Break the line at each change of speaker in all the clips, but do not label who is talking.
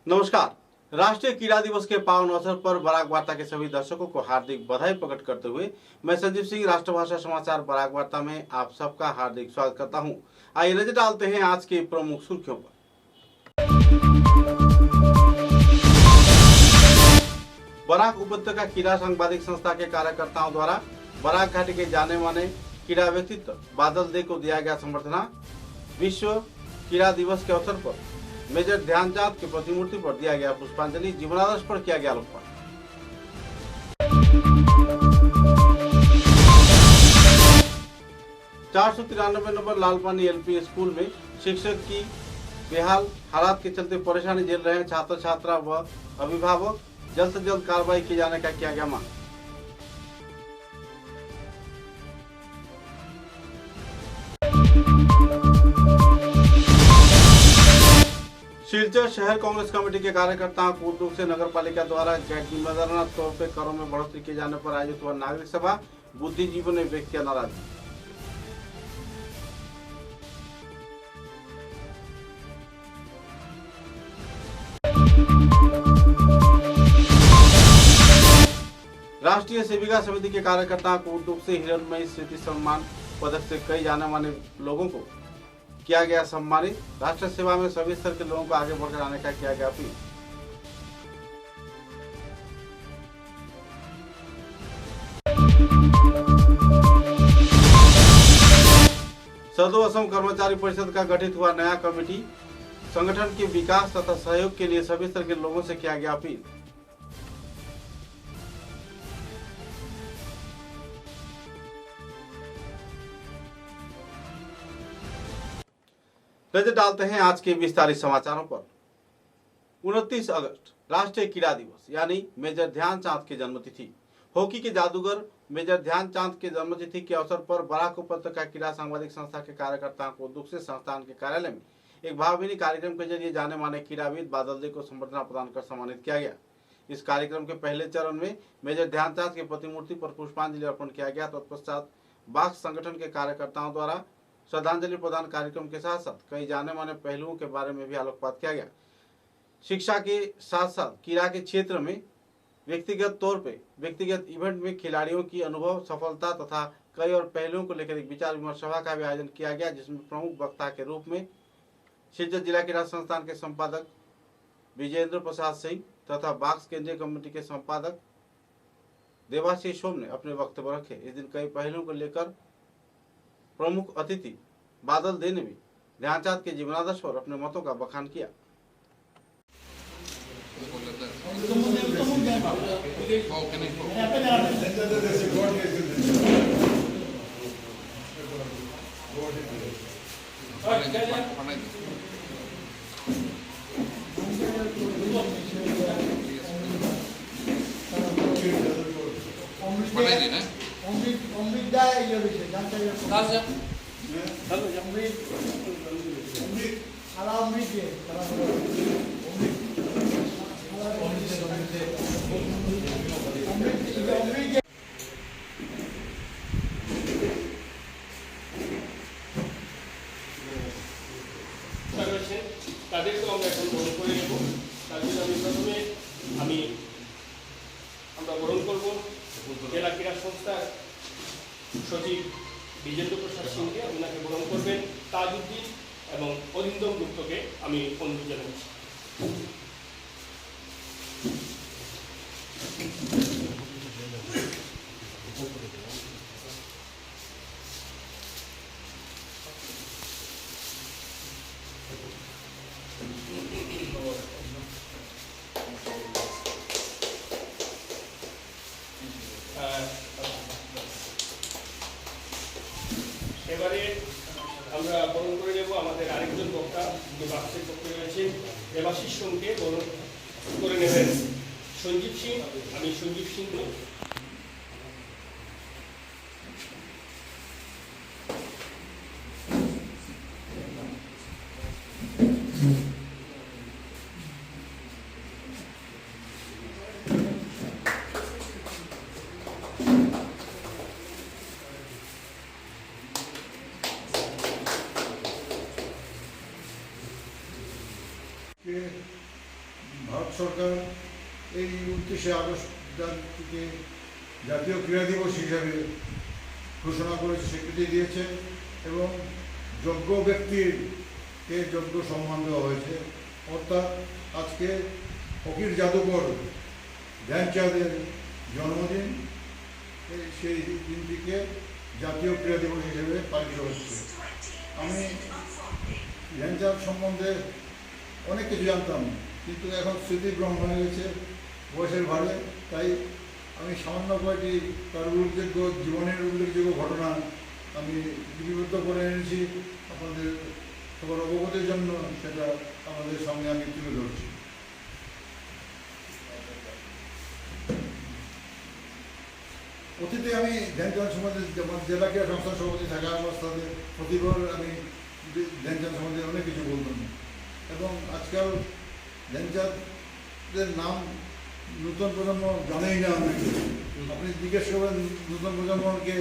नमस्कार। राष्ट्रीय क्रीड़ा दिवस के पावन अवसर पर बराक वार्ता के सभी दर्शकों को हार्दिक बधाई प्रकट करते हुए मैं संजीव सिंह राष्ट्रभाषा समाचार बराक वार्ता में आप सबका हार्दिक स्वागत करता हूं। आइए नजर डालते हैं आज के प्रमुख सुर्खियों पर। बराक उपत्यका क्रीड़ा सांबादिक संस्था के कार्यकर्ताओं द्वारा बराक घाटी के जाने माने क्रीड़ा व्यक्तित्व बादल दे को दिया गया संबर्धना। विश्व क्रीड़ा दिवस के अवसर पर मेजर ध्यानचंद की प्रतिमूर्ति पर दिया गया पुष्पांजलि। जीवनादर्श पर किया गया लोकार्पण। 493 नंबर लालपानी एलपी स्कूल में शिक्षक की बेहाल हालात के चलते परेशानी झेल रहे हैं छात्र छात्रा व अभिभावक। जल्द से जल्द कार्रवाई किए जाने का किया गया मांग। सिलचर शहर कांग्रेस कमेटी के कार्यकर्ताओं को दुख से नगर पालिका द्वारा गैर जिम्मेदाराना तौर पर करों में बढ़ोतरी किए जाने पर आयोजित हुआ नागरिक सभा। बुद्धिजीवियों ने व्यक्त किया नाराजगी। राष्ट्रीय सेविका समिति के कार्यकर्ताओं को दुख से हिरणमयी स्मृति सम्मान पदक से कई जाने माने लोगों को किया गया सम्मानित। राष्ट्र सेवा में सभी स्तर के लोगों को आगे बढ़कर आने का किया गया अपील। सदो असम कर्मचारी परिषद का गठित हुआ नया कमेटी। संगठन के विकास तथा सहयोग के लिए सभी स्तर के लोगों से किया गया अपील। नजर डालते हैं आज के विस्तारित समाचारों पर। 29 अगस्त राष्ट्रीय क्रीड़ा दिवस यानी मेजर ध्यानचंद की जन्मतिथि। हॉकी के जादूगर मेजर ध्यानचंद के जन्मतिथि के अवसर पर बराक उपत्यका क्रीड़ा सांबादिक संस्था के कार्यकर्ताओं को दुख से संस्थान के कार्यालय में एक भावभीनी कार्यक्रम के जरिए जाने माने क्रीड़ाविद बादल दे को संबर्धना प्रदान कर सम्मानित किया गया। इस कार्यक्रम के पहले चरण में मेजर ध्यानचंद की प्रतिमूर्ति पर पुष्पांजलि अर्पण किया गया। तत्पश्चात बाघ संगठन के कार्यकर्ताओं द्वारा श्रद्धांजलि प्रदान कार्यक्रम के साथ साथ कई जाने माने पहलुओं के बारे में भी आलोकपात किया गया। शिक्षा के साथ साथ क्रीड़ा के क्षेत्र में व्यक्तिगत तौर पे व्यक्तिगत इवेंट में खिलाड़ियों की अनुभव सफलता तथा कई और पहलुओं को लेकर एक विचार विमर्श सभा का भी आयोजन किया गया, जिसमें प्रमुख वक्ता के रूप में सिलचर जिला क्रीड़ा संस्थान के संपादक विजेंद्र प्रसाद सिंह तथा बाक्स केंद्रीय कमेटी के संपादक देवाशीष सोम ने अपने वक्तव्य रखे। इस दिन कई पहलुओं को लेकर प्रमुख अतिथि बादल दे ने भी ध्यानचंद के जीवनादर्श पर अपने मतों का बखान किया।
তাদেরকে আমরা এখন গ্রহণ করে নেব। তার জন্য আমি প্রথমে আমরা গ্রহণ করব জেলা ক্রীড়া সংস্থার সচিব বিজেন্দ্র প্রসাদ সিংকে। ওনাকে গ্রহণ করবেন তাজউদ্দিন এবং অরিন্দম গুপ্তকে আমি অনুরোধ জানাচ্ছি। এবারে আমরা বরণ করে নেব আমাদের আরেকজন বক্তা যিনি বাক্সের পক্ষে রয়েছেন দেবাশিস সোমকে বরণ করে নেবেন সঞ্জীব সিং। আমি সঞ্জীব সিংকে
সরকার এই 29শে আগস্ট থেকে জাতীয় ক্রীড়া দিবস হিসাবে ঘোষণা করেছে, স্বীকৃতি দিয়েছে এবং যোগ্য ব্যক্তিকে যোগ্য সম্মান দেওয়া হয়েছে। অর্থাৎ আজকে হকির জাদুকর ধ্যানচাঁদের জন্মদিন, সেই দিনটিকে জাতীয় ক্রীড়া দিবস হিসেবে পালিত হচ্ছে। আমি ধ্যানচাঁদ সম্বন্ধে অনেক কিছু জানতাম, কিন্তু এখন স্মৃতিভ্রম হয়ে গেছে বয়সের ভারে। তাই আমি সামান্য কয়েকটি তার উল্লেখযোগ্য জীবনের উল্লেখযোগ্য ঘটনা আমি লিপিবদ্ধ করে এনেছি আপনাদের সবার অবগতির জন্য, সেটা আমাদের সামনে আমি তুলে ধরছি। অতীতে আমি ধ্যানচাঁদ সম্বন্ধে জেলা ক্রীড়া সংস্থার সভাপতি থাকা অবস্থাতে প্রতিবার আমি ধ্যানচাঁদ সম্বন্ধে অনেক কিছু বলতাম এবং আজকাল ধ্যানচাঁদের নাম নতুন প্রজন্ম জানেই না। আপনি জিজ্ঞেস করবেন নতুন প্রজন্মকে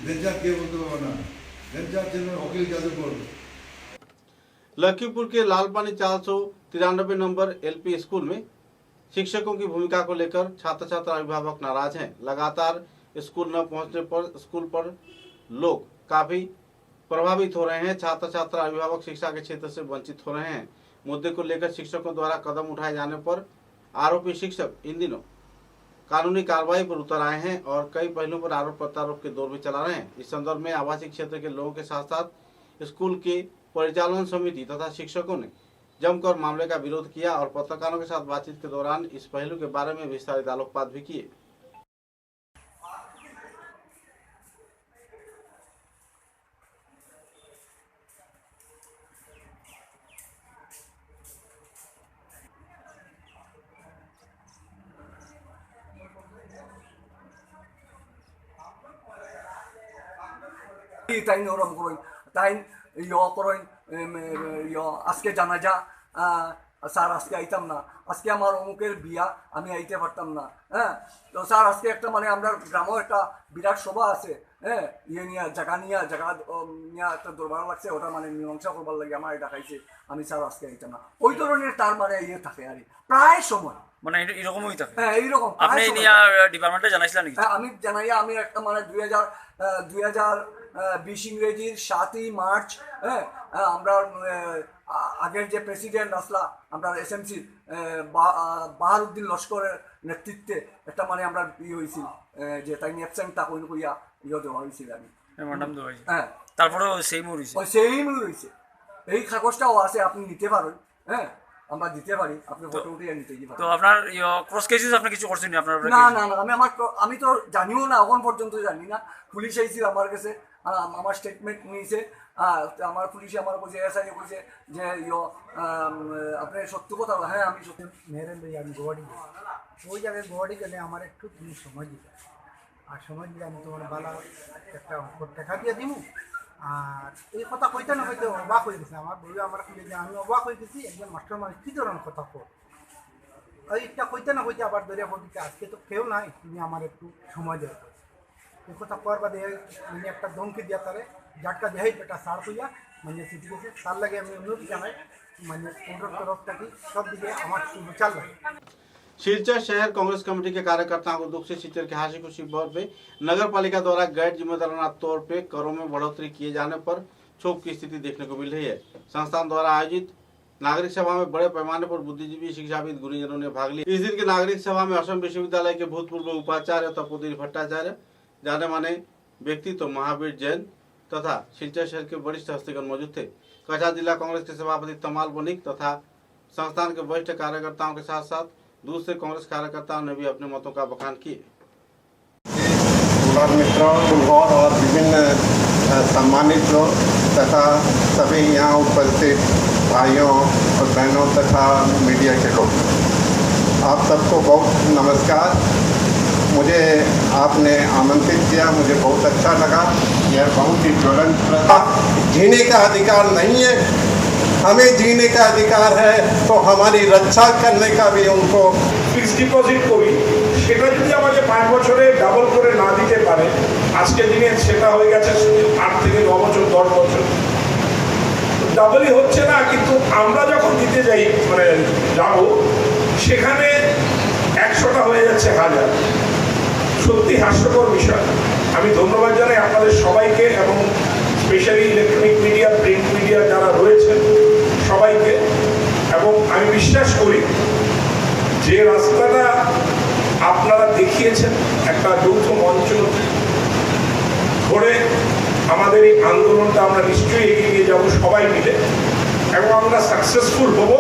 ধ্যানচাঁদ কে বলতে পারবে না। ধ্যানচাঁদ ছিলেন হকির জাদুকর।
लखीमपुर के लालपानी 493 नंबर एलपी स्कूल में शिक्षकों की भूमिका को लेकर छात्र छात्रा अभिभावक नाराज हैं। लगातार स्कूल न पहुंचने पर स्कूल पर लोग काफी प्रभावित हो रहे हैं। छात्र छात्रा अभिभावक शिक्षा के क्षेत्र से वंचित हो रहे हैं। मुद्दे को लेकर शिक्षकों द्वारा कदम उठाए जाने पर आरोपी शिक्षक इन दिनों कानूनी कार्रवाई पर उतर आए हैं और कई पहलुओं पर आरोप प्रत्यारोप के दौर भी चला रहे हैं। इस संदर्भ में आवासीय क्षेत्र के लोगों के साथ साथ स्कूल के परिचालन समिति तथा शिक्षकों ने जमकर मामले का विरोध किया और पत्रकारों के साथ बातचीत के दौरान इस पहलू के बारे में विस्तारित आलोकपात भी किए।
তাই ওরম করই তাই করই আজকে জানাজা স্যার আজকে আইতাম না, আজকে আমার অমুকের বিয়া আমি আইতে পারতাম না। হ্যাঁ, তো স্যার আজকে একটা মানে আমরা গ্রামও একটা বিরাট সভা আছে, হ্যাঁ, ইয়ে নিয়ে জায়গা নিয়ে একটা দরবার লাগছে, ওটা মানে মীমাংসা করবার লাগে আমার ডাকাইছে, আমি স্যার আজকে আইতাম না। ওই ধরনের তার মানে ইয়ে থাকে আর প্রায় সময়
মানে এরকমই থাকে।
হ্যাঁ, এইরকম
আপনি নিয়া ডিপার্টমেন্টে জানাইছিলেন নাকি?
হ্যাঁ, আমি জানাইয়া আমি একটা মানে 2020 ইংরেজির 7ই মার্চ, হ্যাঁ, আমরা আগের যে প্রেসিডেন্ট আসলা আমরা এসএমসির বাহারুদ্দিন লস্করের নেতৃত্বে একটা মানে আমরা হয়েছিল যে তাই অ্যাবসেন্ট তা কইন কইয়া দেওয়া হয়েছিল আমি
ম্যাডাম দেওয়া হয়েছে।
হ্যাঁ,
তারপরেও সেম হয়েছে,
ওই সেম রয়েছে। এই কাগজটাও আছে, আপনি নিতে পারেন, হ্যাঁ, আমরা দিতে পারি, আপনি ফটো উঠিয়ে নিতে পারেন।
তো আপনার ক্রস কেসেস আপনি কিছু করছেন না? আপনার
না না না, আমি তো জানিও না, এখন পর্যন্ত জানি না। পুলিশ আইছিল আমার কাছে, আমার স্টেটমেন্ট নিয়েছে, আমার পুলিশে আমার বলছে, এসআই বলছে যে আপনি সত্য কথা। হ্যাঁ, আমি সত্যি
মেরে লই আমি গোয়াড়ি ওই জায়গায় গোয়াড়ি গেলে আমার একটু তুমি সময় দিবে, আর সময় দিলে আমি তোমার বালা একটা টাকা দিয়ে দিব। আর এই কথা কইতে না কইতে অবাক হয়ে গেছে আমার বউ, আমার খুলে যে আমি অবাক হয়ে গেছি, একজন মাস্টার মানে কী ধরনের কথা কর। এইটা কইতে না কইতে আবার দরিয়া বলতে আজকে তো কেউ নাই, তুমি আমার একটু সময় দেবে। এই কথা কর বাদে মানে একটা ধমকি দিয়া তারে ঝাটকা দেহাই পেটা সার কইয়া মানে চিঠি গেছে। তার লাগে আমি অনুরোধ জানাই মানে কোর্টের তরফ থেকে সব দিকে আমার চাল লাগে।
सिलचर शहर कांग्रेस कमेटी के कार्यकर्ताओं को दुख से सिलचर के हाशी खुशी भवन में नगर पालिका द्वारा गैर जिम्मेदाराना तौर पे करों में बढ़ोतरी किए जाने पर क्षोभ की स्थिति देखने को मिल रही है। संस्थान द्वारा आयोजित नागरिक सभा में बड़े पैमाने पर बुद्धिजीवी शिक्षाविद गुरुजनों ने भाग लिया। इस दिन की नागरिक सभा में असम विश्वविद्यालय के भूतपूर्व उपाचार्य तपोदीन भट्टाचार्य, जाने माने व्यक्ति तो महावीर जैन तथा सिलचर शहर के वरिष्ठ हस्तीगण मौजूद थे। कछा जिला कांग्रेस के सभापति तमाल बनिक तथा संस्थान के वरिष्ठ कार्यकर्ताओं के साथ साथ दूसरे कांग्रेस कार्यकर्ताओं ने भी अपने मतों का बखान किए।
मित्रों और विभिन्न सम्मानित लोग तथा सभी यहाँ उपस्थित भाइयों और बहनों तथा मीडिया के लोग, आप सबको बहुत नमस्कार। मुझे आपने आमंत्रित किया, मुझे बहुत अच्छा लगा। यह बहुत ही ज्वलंत प्रथा, जीने का अधिकार नहीं है, हमें जीने का अधिकार है, तो हमारी रक्षा करने का भी उनको
ফিক্সড ডিপোজিট করি, সেটা যদি আমাকে 5 বছরে ডাবল করে না দিতে পারে, আজকের দিনে সেটা হয়ে গেছে 8 থেকে 9 বছর 10 বছর, ডাবলই হচ্ছে না। কিন্তু আমরা যখন দিতে যাই মানে যাবো, সেখানে 100টা হয়ে যাচ্ছে 1000। সত্যি হাস্যকর বিষয়। আমি ধন্যবাদ জানাই আপনাদের সবাইকে এবং specially electronic media, print media যারা রয়েছেন সবাইকে। এবং আমি বিশ্বাস করি যে রাস্তাটা আপনারা দেখিয়েছেন একটা যৌথ মঞ্চ ধরে আমাদের এই আন্দোলনটা আমরা নিশ্চয়ই এগিয়ে নিয়ে যাব সবাই মিলে, এবং আমরা সাকসেসফুল হব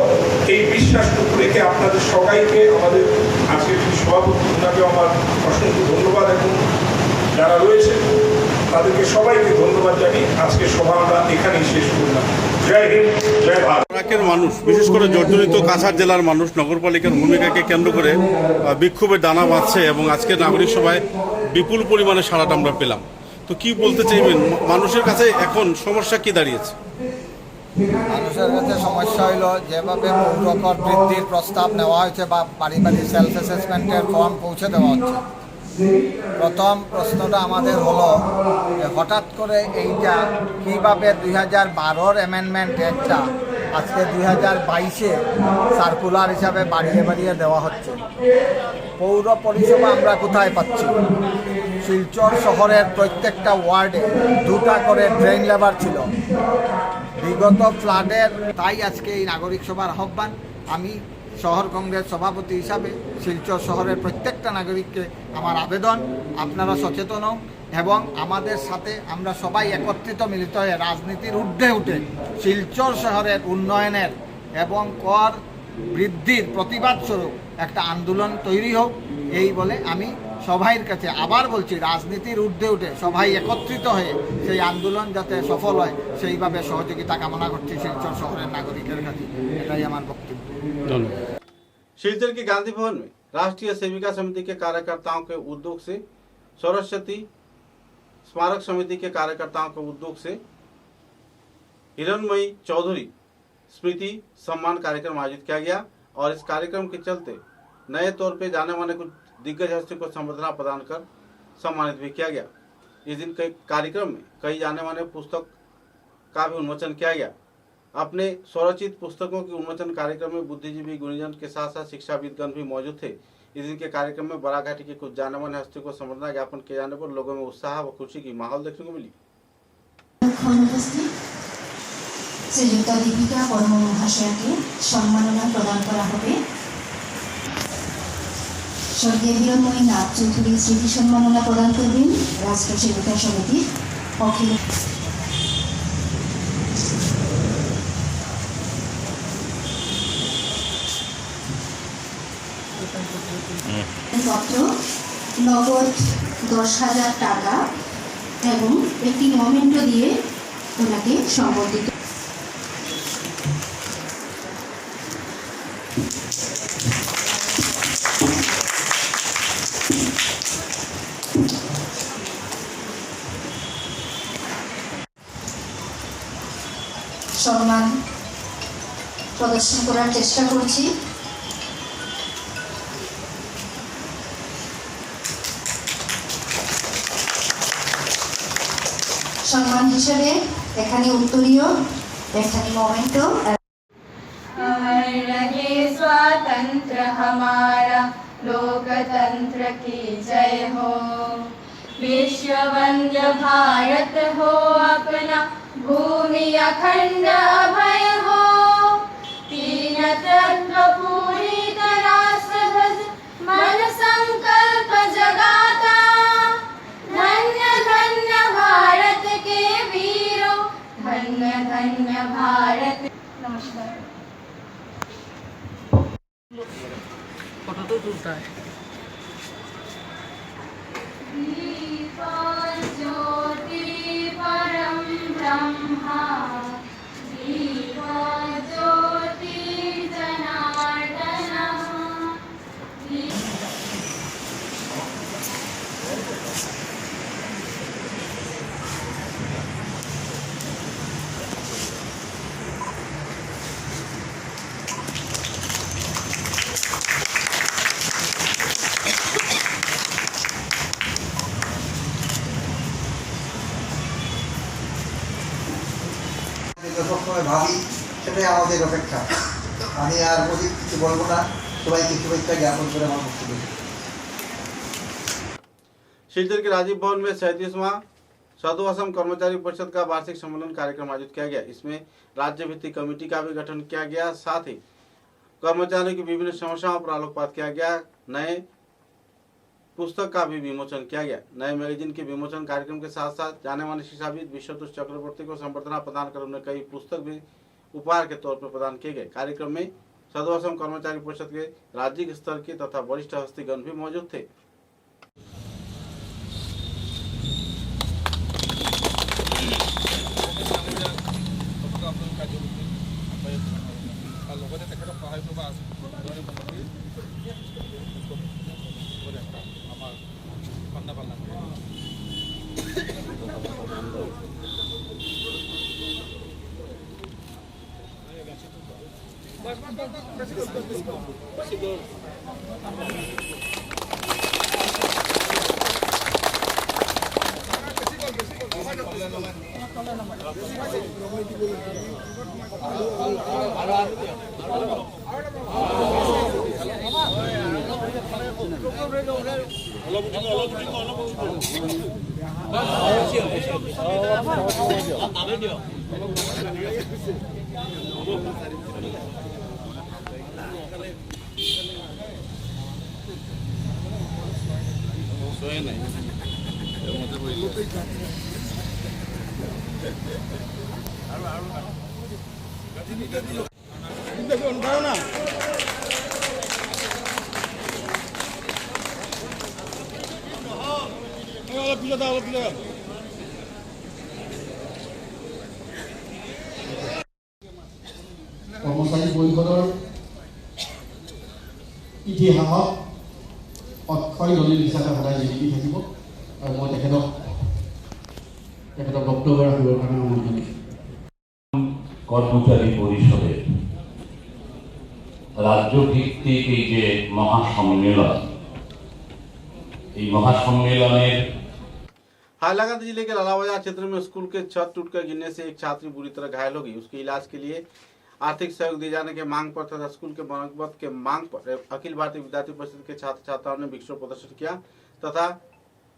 এই বিশ্বাসটুকু রেখে আপনাদের সবাইকে, আমাদের আজকের যিনি সভাপতি ওনাকে আমার অসংখ্য ধন্যবাদ, এবং যারা রয়েছে তাদেরকে সবাইকে ধন্যবাদ জানিয়ে আজকে সভা আমরা এখানেই শেষ করলাম। জয় হিন্দ, জয় ভারত।
বরাকের মানুষ, বিশেষ করে জর্জরিত কাছাড় জেলার মানুষ নগরপালিকার ভূমিকাকে কেন্দ্র করে বিক্ষোভের দানা বাঁধছে এবং আজকে নাগরিক সভায় বিপুল পরিমাণে সাড়াটা আমরা পেলাম। তো কি বলতে চাইবেন, মানুষের কাছে এখন সমস্যা কি দাঁড়িয়েছে?
মানুষের কাছে সমস্যা হইল যেভাবে পৌরকর বৃদ্ধির প্রস্তাব নেওয়া হয়েছে বা বাড়ি বাড়ি সেলফ অ্যাসেসমেন্টের ফর্ম পৌঁছে দেওয়া হচ্ছে। প্রথম প্রশ্নটা আমাদের হলো যে হঠাৎ করে এইটা কীভাবে 2012-র অ্যামেন্ডমেন্ট একটা আজকে 2022-এ সার্কুলার হিসাবে বাড়িয়ে বাড়িয়ে দেওয়া হচ্ছে। পৌর পরিষেবা আমরা কোথায় পাচ্ছি? শিলচর শহরের প্রত্যেকটা ওয়ার্ডে 2টা করে ড্রেন লেবার ছিল বিগত ফ্লাডের। তাই আজকে এই নাগরিক সভার আহ্বান। আমি শহর কংগ্রেস সভাপতি হিসাবে শিলচর শহরের প্রত্যেকটা নাগরিককে আমার আবেদন, আপনারা সচেতন হন এবং আমাদের সাথে আমরা সবাই একত্রিত মিলিত হয়ে রাজনীতির ঊর্ধ্বে উঠে শিলচর শহরের উন্নয়নের এবং কর বৃদ্ধির প্রতিবাদ স্বরূপ একটা আন্দোলন তৈরি হোক, এই বলে আমি সবাইয়ের কাছে আবার বলছি, রাজনীতির ঊর্ধ্বে উঠে সবাই একত্রিত হয়ে সেই আন্দোলন যাতে সফল হয় সেইভাবে সহযোগিতা কামনা করছি শিলচর शहरेर नागरिकेर काছে। এটাই আমার বক্তব্য।
शिलचर के गांधी भवन में राष्ट्रीय सेविका समिति के कार्यकर्ताओं के उद्योग से सरस्वती स्मारक समिति के कार्यकर्ताओं के उद्योग से हिरणमयी चौधरी स्मृति सम्मान कार्यक्रम आयोजित किया गया और इस कार्यक्रम के चलते नए तौर पे जाने माने कुछ दिग्गज हस्तियों को संबर्धना प्रदान कर सम्मानित भी किया गया। इस दिन कई कार्यक्रम में कई जाने माने पुस्तक का भी उन्मोचन किया गया। अपने स्वरचित पुस्तकों के उन्मोचन कार्यक्रम में बुद्धिजीवी गुणीजन के साथ साथ शिक्षाविदगण भी मौजूद थे। इस दिन के कार्यक्रम में बराघाटी के कुछ जाने माने हस्तियों को संबर्धना ज्ञापन किए जाने पर लोगों में उत्साह व खुशी की माहौल देखने को मिली।
শ্রীযুক্ত দীপিকা বর্মন মহাশয়কে সম্মাননা প্রদান করা হবে। স্বর্গীয় হিরণময়ী নাথ চৌধুরী স্মৃতি সম্মাননা প্রদান করবেন রাষ্ট্র সেবিকা সমিতির অখিল পত্র নগদ 10,000 টাকা এবং একটি মোমেন্টো দিয়ে ওনাকে সম্বর্ধিত। সম্মান প্রদর্শন করার চেষ্টা করছি। সম্মান হিসেবে এখানে উত্তরীয়, এখানে মোমেন্টো।
रहे स्वातंत्र हमारा, लोकतंत्र की जय हो। विश्व वंद्य भारत हो अपना, भूमि अखंड अभय हो। तीन तत्व पूरी तरह सहज, मन संकल्प जगाता। धन्य धन्य भारत के वीरों, धन्य धन्य भारत। नमस्कार।
फोटो तो टूटता है।
ज्योति परम ब्रह्मा, ज्योति जनार्दनः।
সবসময় ভাবি সেটাই আমাদের অপেক্ষা। আমি আর অধিক কিছু বলবো না।
সবাইকে শুভেচ্ছা জ্ঞাপন করে আমার বক্তব্য।
शिलचर के राजीव भवन में 37वां सदु असम कर्मचारी परिषद का वार्षिक सम्मेलन कार्यक्रम आयोजित किया गया। इसमें राज्य भित्तिक कमेटी का भी गठन किया गया। साथ ही कर्मचारियों की विभिन्न समस्याओं पर आलोकपात किया गया। नए पुस्तक का भी विमोचन किया गया। नए मैगजीन के विमोचन कार्यक्रम के साथ साथ जाने माने शिक्षाविद विश्वतोष चक्रवर्ती को संबर्धना प्रदान कर उन्हें कई पुस्तक भी उपहार के तौर पर प्रदान किए गए। कार्यक्रम में सदु असम कर्मचारी परिषद के राज्य स्तर के तथा वरिष्ठ हस्तीगण भी मौजूद थे।
কৰ্মচাৰী পৰিষদৰ ইতিহাসত অক্ষয় দলিল হিচাপে সদায় জিলিকি থাকিব আৰু মই তেখেতক বক্তব্য ৰাখিবৰ কাৰণে অনুৰোধ জনাইছোঁ।
কর্মচারী পরিষদের রাজ্যভিত্তিক এই যে মহাসম্মেলন, এই মহাসম্মেলনের
हालांकि जिले के लालाबाजार क्षेत्र में स्कूल के छत टूटकर गिरने से एक छात्री बुरी तरह घायल हो गई। उसके इलाज के लिए आर्थिक सहयोग दिए जाने के मांग पर तथा स्कूल के मरम्मत के मांग पर अखिल भारतीय विद्यार्थी परिषद के छात्र छात्राओं ने विक्षोभ प्रदर्शन किया तथा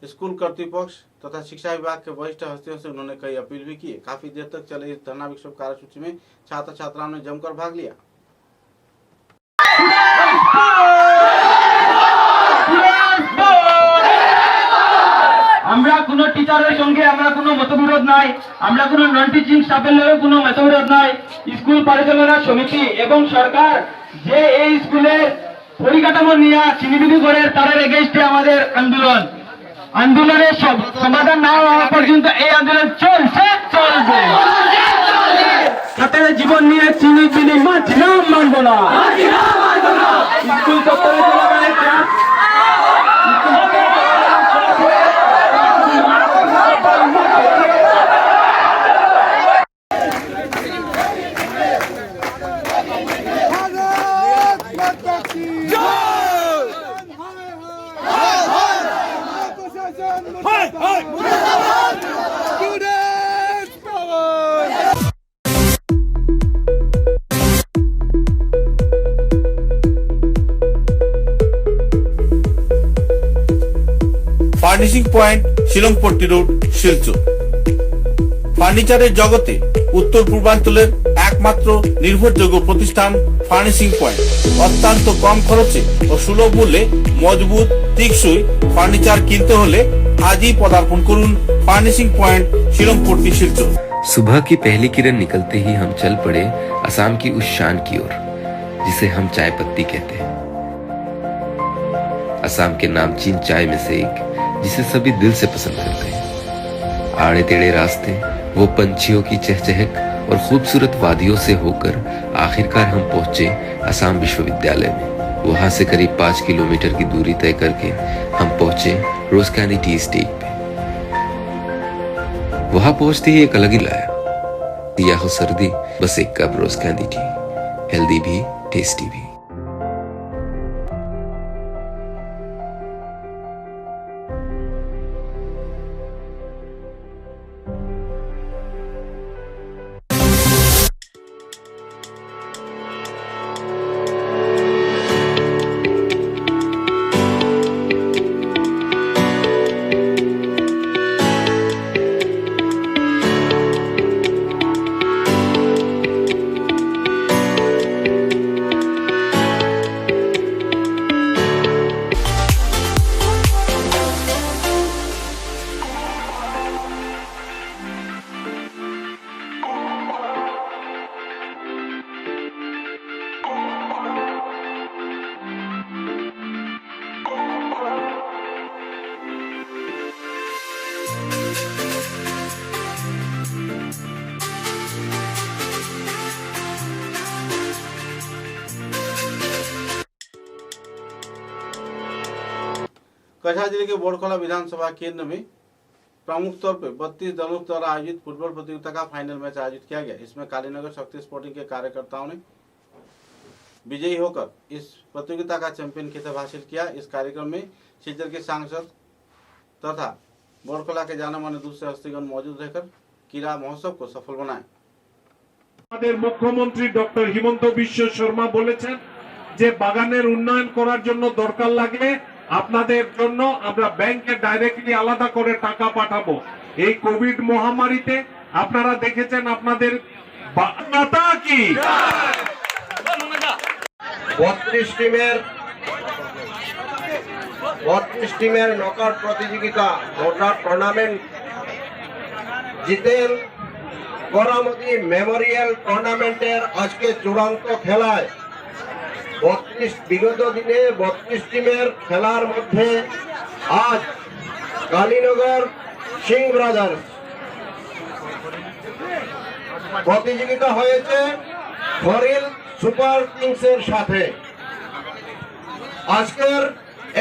स्कूल कर्तृपक्ष तथा शिक्षा विभाग के वरिष्ठ हस्तियों से उन्होंने कई अपील भी की। काफी देर तक चले इस धरना विक्षोभ कार्यसूची में छात्र छात्राओं ने जमकर भाग लिया।
আমরা কোনো টিচারের সঙ্গে আমরা কোনো মতবিরোধ নাই, আমরা কোনো নন টিচিং স্টাফের লগে কোনো মতবিরোধ নাই। স্কুল পরিচালনা সমিতি এবং সরকার যে এই স্কুলের পরিকাঠামো নিয়ে চিনিবিনি করে তার এগেইনস্টে আমাদের আন্দোলনের সমাধান না হওয়া পর্যন্ত এই আন্দোলন চলবে। ছাত্রদের জীবন নিয়ে চিনিবিনি মানব না। স্কুল চত্বরে চলাকালীন
furnishing point Shillongpatti road Silchar. ফার্নিচারের জগতে উত্তর পূর্বাঞ্চলের একমাত্র নির্ভরযোগ্য প্রতিষ্ঠান ফার্নিশিং পয়েন্ট। অত্যন্ত কম খরচে ও সুলভ মূল্যে মজবুত টেকসই ফার্নিচার কিনতে হলে আজই পদার্পণ করুন ফার্নিশিং পয়েंट শিলংপট্টি শিলচর।
सुबह की पहली किरण निकलते ही हम चल पड़े असम की उस शान की ओर जिसे हम चाय पत्ती कहते हैं। असम के नामचीन चाय में से एक जिसे सभी दिल से पसंद करते हैं। आड़े टेढ़े रास्ते, वो पंछियों की चहचहक और खूबसूरत वादियों से होकर आखिरकार हम पहुंचे असम विश्वविद्यालय में। वहां से करीब 5 किलोमीटर की दूरी तय करके हम पहुंचे रोज कैंडी टी एस्टेट पे। वहां पहुंचते ही एक अलग ही लाया, या हो सर्दी बस एक कप रोज कैंडी टी, हेल्दी भी टेस्टी भी।
कछार जिले के बोरखोला विधानसभा केंद्र में प्रमुख तौर पर 32 दलों द्वारा आयोजित फुटबॉल प्रतियोगिता का फाइनल मैच आयोजित किया गया। इसमें कालीनगर शक्ति स्पोर्टिंग के कार्यकर्ताओं ने विजयी होकर इस प्रतियोगिता का चैंपियन खिताब हासिल किया। इस कार्यक्रम में सिलचर के सांसद तथा बोरखोला के जाने माने दूसरे हस्तीगण मौजूद रहकर क्रीड़ा महोत्सव को सफल बनाए।
আমাদের মুখ্যমন্ত্রী ডক্টর হিমন্ত বিশ্ব শর্মা বলেছেন যে বাগানের উন্নয়ন করার জন্য দরকার লাগলে আপনাদের জন্য আমরা ব্যাংকে ডাইরেক্টলি আলাদা করে টাকা পাঠাবো। এই কোভিড মহামারীতে আপনারা দেখেছেন আপনাদের মাতা কি
32 টিমের নকআউট প্রতিযোগিতা নকআউট টুর্নামেন্ট জিতেন করামতি মেমোরিয়াল টুর্নামেন্টের আজকে চূড়ান্ত খেলায় 32 বিগত দিনে 32 টিমের খেলার মধ্যে আজ কালীনগর সিং ব্রাদার্স প্রতিযোগিতা হয়েছে ফরিল সুপার কিংসের সাথে। আজকের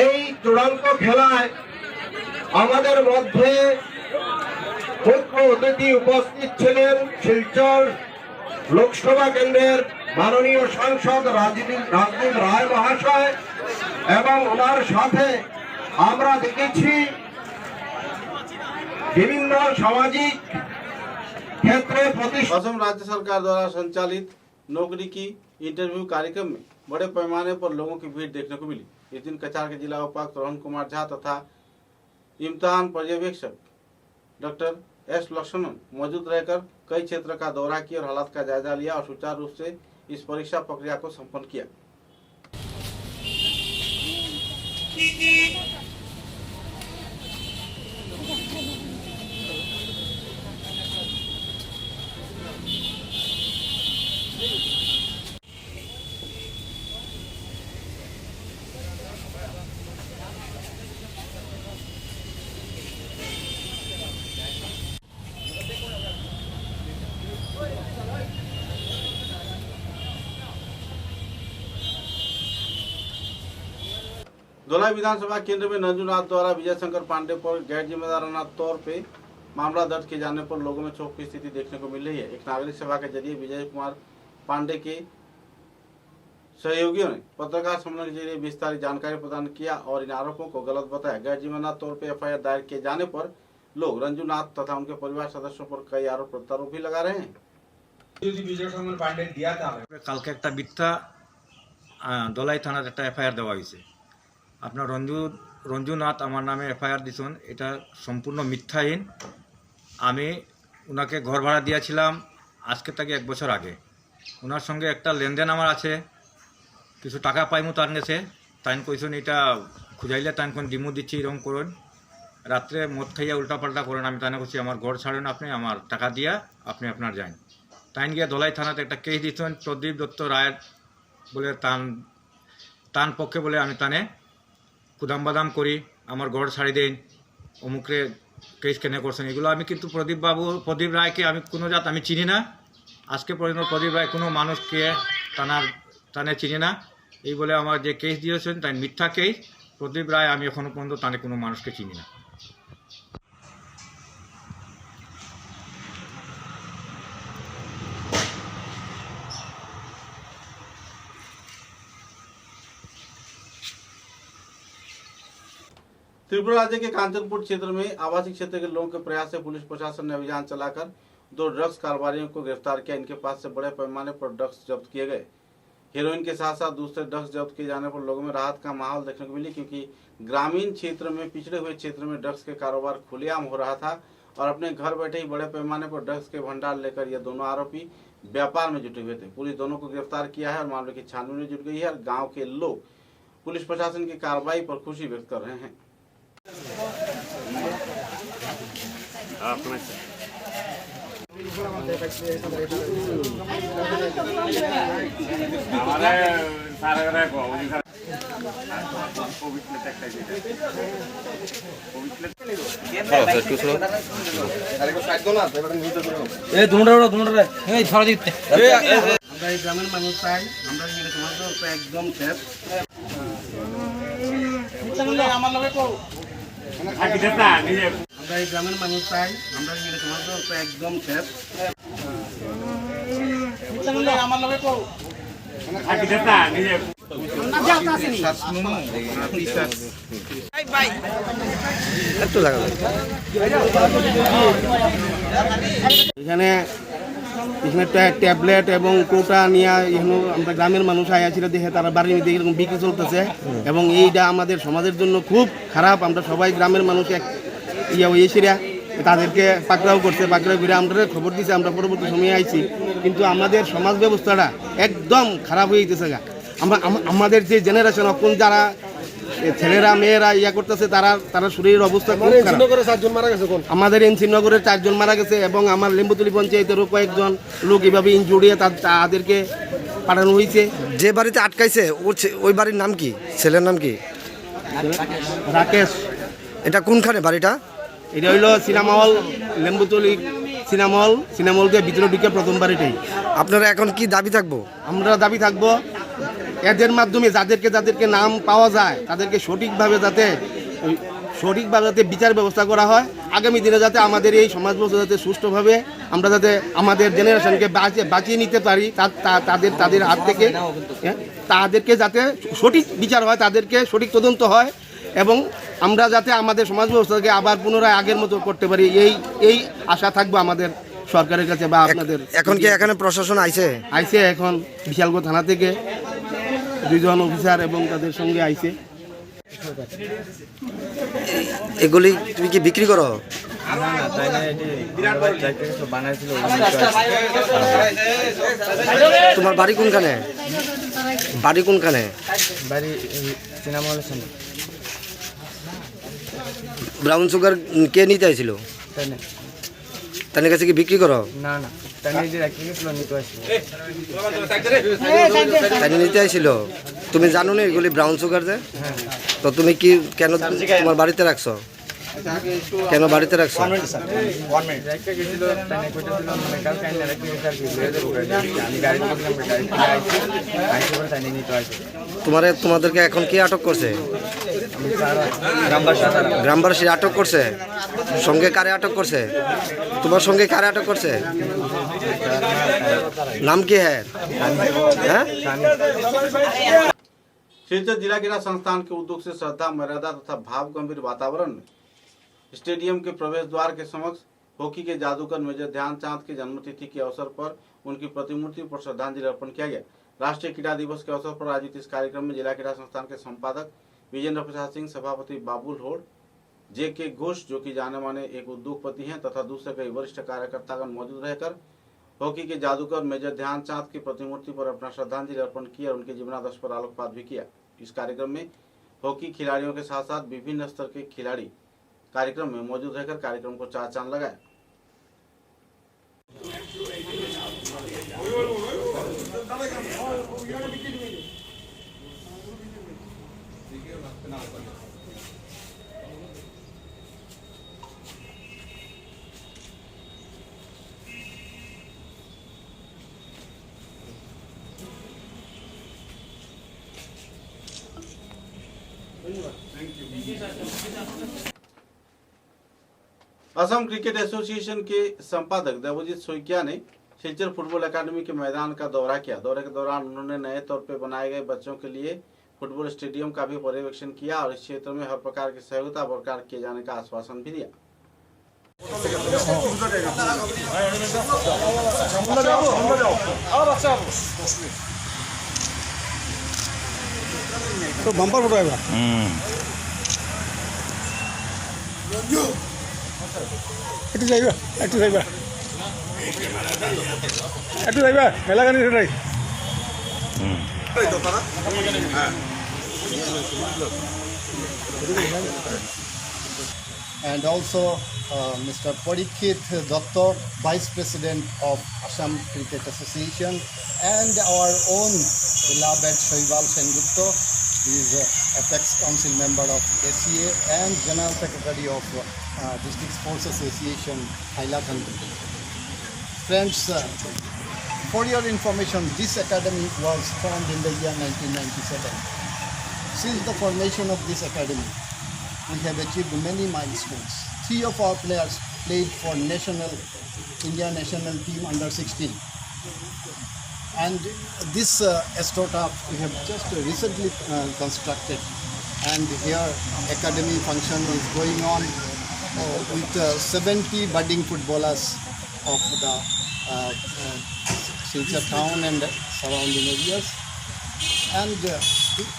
এই চূড়ান্ত খেলায় আমাদের মধ্যে মুখ্য অতিথি উপস্থিত ছিলেন শিলচর লোকসভা কেন্দ্রের মাননীয় সাংসদ রাজদীপ রায় মহাশয় এবং ওনার সাথে আমরা দেখেছি বিভিন্ন সামাজিক ক্ষেত্রে
असम राज्य सरकार द्वारा संचालित नौकरी की इंटरव्यू कार्यक्रम में बड़े पैमाने पर लोगों की भीड़ देखने को मिली। इस दिन कछार के जिला उपायुक्त रोहन कुमार झा तथा इम्तिहान पर्यवेक्षक डॉक्टर एस लक्ष्मण मौजूद रहकर कई क्षेत्र का दौरा किया और हालात का जायजा लिया और सुचारू रूप से इस परीक्षा प्रक्रिया को संपन्न किया। धोलाई विधानसभा केंद्र में नंजूनाथ द्वारा विजय शंकर पांडे पर गैर जिम्मेदाराना तौर पे मामला दर्ज किए जाने पर लोगों में क्षोभ की स्थिति देखने को मिल रही है। एक नागरिक सभा के जरिए विजय कुमार पांडे के सहयोगियों ने पत्रकार सम्मेलन के जरिए विस्तारित जानकारी प्रदान किया और इन आरोपों को गलत बताया। गैर जिम्मेदार तौर पर एफआईआर दायर किए जाने पर लोग रंजूनाथ तथा उनके परिवार सदस्यों पर कई आरोप प्रत्यारोप भी लगा रहे हैं।
কালকে একটা মিথ্যা দলাই থানার একটা এফআইআর দেওয়া হয়েছে। আপনার রঞ্জুনাথ আমার নামে এফআইআর দিয়েছেন, এটা সম্পূর্ণ মিথ্যাহীন। আমি ওনাকে ঘর ভাড়া দিয়েছিলাম আজকে থেকে 1 বছর আগে। ওনার সঙ্গে একটা লেনদেন আমার আছে, কিছু টাকা পাইমু তার কাছে। তাই কইছেন এটা খুঁজাইলে তাই কোন দিমু দিচ্ছি এরকম করুন, রাত্রে মদ খাইয়া উল্টাপাল্টা করেন। আমি তাই কইছি আমার ঘর ছাড়েন, আপনি আমার টাকা দিয়া আপনি আপনার যান। তাই গিয়ে ধলাই থানাতে একটা কেস দিয়েছেন প্রদীপ দত্ত রায়ের বলে তান পক্ষে বলে আমি তানে কুদাম বাদাম করি, আমার ঘর ছাড়ি দেন, অমুকরে কেস কেনে করছেন। এগুলো আমি কিন্তু প্রদীপ রায়কে আমি কোনো জাত আমি চিনি না। আজকে পর্যন্ত প্রদীপ রায় কোনো মানুষকে টানে চিনি না। এই বলে আমার যে কেস দিয়েছেন তাই মিথ্যা কেস। প্রদীপ রায় আমি এখনও পর্যন্ত টানে কোনো মানুষকে চিনি না।
त्रिपुरा राज्य के कांचनपुर क्षेत्र में आवासीय क्षेत्र के लोगों के प्रयास से पुलिस प्रशासन ने अभियान चलाकर 2 ड्रग्स कारोबारियों को गिरफ्तार किया। इनके पास से बड़े पैमाने पर ड्रग्स जब्त किए गए। हेरोइन के साथ साथ दूसरे ड्रग्स जब्त किए जाने पर लोगों में राहत का माहौल देखने को मिली, क्योंकि ग्रामीण क्षेत्र में पिछड़े हुए क्षेत्र में ड्रग्स के कारोबार खुलेआम हो रहा था और अपने घर बैठे ही बड़े पैमाने पर ड्रग्स के भंडार लेकर ये दोनों आरोपी व्यापार में जुटे हुए थे। पुलिस दोनों को गिरफ्तार किया है और मामले की छानबीन में जुट गई है और गाँव के लोग पुलिस प्रशासन की कार्रवाई पर खुशी व्यक्त कर रहे हैं।
আমরা এই গ্রামের মানুষ চাই আমরা তোমাদের একদম শেষ
আমরা এই গ্রামের মানুষ চাই আমরা সমাজ ব্যবস্থা একদম শেষ আমার লগে কো এখানে ট্যাবলেট এবং কোটা নিয়ে এখানে আমরা গ্রামের মানুষ আইয়াছিল দেখে তারা বাড়ির মধ্যে এরকম বিক্রি চলতেছে এবং এইটা আমাদের সমাজের জন্য খুব খারাপ। আমরা সবাই গ্রামের মানুষ এক হয়েছিরা তাদেরকে পাকড়াও করছে, পাকড়াও করে আমরা খবর দিয়েছি, আমরা পরবর্তী সময়ে আইছি, কিন্তু আমাদের সমাজ ব্যবস্থাটা একদম খারাপ হয়ে যেতেছে গা। আমাদের যে জেনারেশন এখন যারা ছেলেরা মেয়েরা করতেছে তারা শরীরের অবস্থা খুব খারাপ। আমাদের এনসিনগরের 4 জন মারা গেছে এবং আমার লেম্বুতলি পঞ্চায়েতেরও কয়েকজন লোক এভাবে ইনজুরি তাদেরকে পাঠানো হয়েছে।
যে বাড়িতে আটকাইছে ওই বাড়ির নাম কি, ছেলের নাম কি?
রাকেশ।
এটা কোনখানে বাড়িটা?
এটা হইল সিনেমাহল, লেম্বুতলি সিনেমাহলকে ভিতরে ঢুকে প্রথম বাড়িটাই।
আপনারা এখন কি দাবি থাকবো?
আমরা দাবি থাকবো এদের মাধ্যমে যাদেরকে নাম পাওয়া যায় তাদেরকে সঠিকভাবে যাতে বিচার ব্যবস্থা করা হয়। আগামী দিনে যাতে আমাদের এই সমাজ ব্যবস্থা যাতে সুষ্ঠুভাবে আমরা যাতে আমাদের জেনারেশনকে বাঁচিয়ে নিতে পারি তাদের হাত থেকে, তাদেরকে যাতে সঠিক বিচার হয়, তাদেরকে সঠিক তদন্ত হয় এবং আমরা যাতে আমাদের সমাজ ব্যবস্থাকে আবার পুনরায় আগের মতো করতে পারি এই আশা থাকবো আমাদের সরকারের কাছে বা আপনাদের।
এখন কি এখানে প্রশাসন আইছে?
এখন বিশালগড় থানা থেকে 2 জন অফিসার এবং তাদের সঙ্গে আইছে।
এগুলি তুমি কি বিক্রি করো? তোমার বাড়ি কোনখানে? ব্রাউন সুগার কে নিতে আইছিল? তাদের কাছে কি বিক্রি করো? তাই নিতে আইছিল। তুমি জানো না এগুলি ব্রাউন সুগার যে? তো তুমি কি কেন তোমার বাড়িতে রাখছো? কেন বাড়িতে রাখছো? তোমাদেরকে এখন কি আটক করছে? গ্রামবাসী আটক করছে। সঙ্গে কারে আটক করছে? তোমার সঙ্গে কারে আটক করছে? नाम क्या है?
शिलचर जिला क्रीड़ा संस्थान के उद्योग से श्रद्धा, मर्यादा तथा भाव गंभीर वातावरण में स्टेडियम के प्रवेश द्वार के समक्ष हॉकी के जादूगर मेजर ध्यानचंद की जन्मतिथि के अवसर पर उनकी प्रतिमूर्ति पर श्रद्धांजलि अर्पण किया गया। राष्ट्रीय क्रीड़ा दिवस के अवसर पर आयोजित इस कार्यक्रम में जिला क्रीड़ा संस्थान के संपादक विजेंद्र प्रसाद सिंह, सभापति बाबुल होड़, जे.के. घोष जो कि जाने माने एक उद्योगपति हैं तथा दूसरे कई वरिष्ठ कार्यकर्तागण मौजूद रहकर हॉकी के जादूगर मेजर ध्यानचंद की प्रतिमूर्ति पर अपना श्रद्धांजलि अर्पण किया और उनके जीवनादर्श पर आलोकपात भी किया। इस कार्यक्रम में हॉकी खिलाड़ियों के साथ साथ विभिन्न स्तर के खिलाड़ी कार्यक्रम में मौजूद रहकर कार्यक्रम को चार चांद लगाया। असम क्रिकेट एसोसिएशन के संपादक देवजीत सोइकिया ने शिलचर फुटबॉल एकेडमी के मैदान का दौरा किया। दौरे के दौरान उन्होंने नए तौर पर बनाए गए बच्चों के लिए फुटबॉल स्टेडियम का भी पर्यवेक्षण किया और इस क्षेत्र में हर प्रकार की सहयोगिता बरकरार किए जाने का आश्वासन भी दिया।
तो बम्पर उठाएगा। একটু যাইবা মেলা Ghani red-eye
and also Mr. Parikshit Datta, Vice President of Assam Cricket Association, and our own beloved Shoibal Sengupta, he is Apex Council member of ACA and General Secretary of District Sports Association, Hailakandi. Friends, for your information, this academy was formed in the year 1997. since the formation of this academy, we have achieved many milestones. 3 of our players played for India national team under 16. And this AstroTurf we have just recently constructed, and here academy function is going on with 70 budding footballers of the Silchar town and surrounding areas. And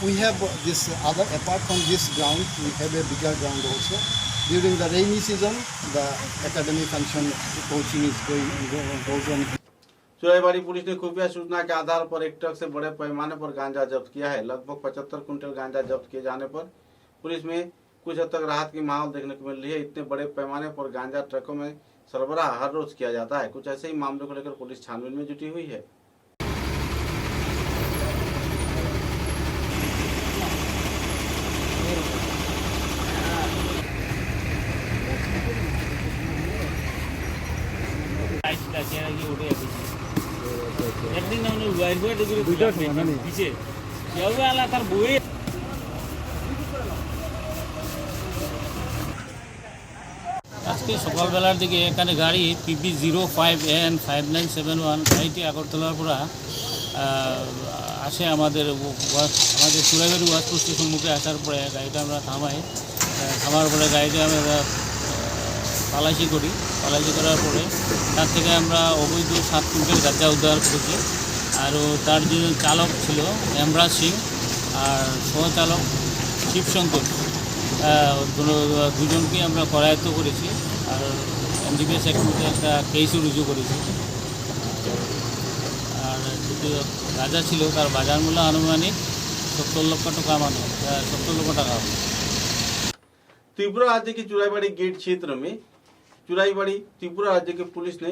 we have this other, apart from this ground, we have a bigger ground also. During the rainy season, the academy function coaching is goes on.
Churaibari police ने खुफिया सूचना के आधार पर एक truck से बड़े पैमाने पर गांजा जब्त किया है। लगभग 75 कुंटल गांजा जब्त किए जाने पर पुलिस में कुछ हद तक राहत की माहौल देखने को मिल रही है। इतने बड़े पैमाने पर गांजा ट्रकों में सरबराह हर रोज किया जाता है। कुछ ऐसे ही मामलों को लेकर पुलिस छानबीन में जुटी हुई है।
একদিন আমরা ওয়াইফাই ডিগ্রি দুইটা পিছে কেউ আলা তার বই আজকে সকালবেলার দিকে এখানে গাড়ি PB05N 5971 গাড়িটি আগরতলার পৰা আসে আমাদের চুরাইবাড়ি ওয়াজপোস্টের সম্মুখে আসার পরে গাড়িটা আমরা থামার পরে গাড়িটা আমরা তালাশি করি। তালাশি করার পরে তার থেকে আমরা অবৈধ 7 কুইন্টাল গাঁজা উদ্ধার করেছি। আর তার যে চালক ছিল হেমরাজ সিং আর সহচালক শিবশঙ্কর, দুজনকে আমরা করায়ত্ত করেছি। আর NDPS অ্যাক্টে একটা কেসও রুজু করেছি। আর যে গাঁজা ছিল তার বাজার মূল্য আনুমানিক 70 লক্ষ টাকা, 70 লক্ষ টাকা।
त्रिपुरा राज्य की चुराईबाड़ी गेट क्षेत्र में चुराईबाड़ी त्रिपुरा राज्य की पुलिस ने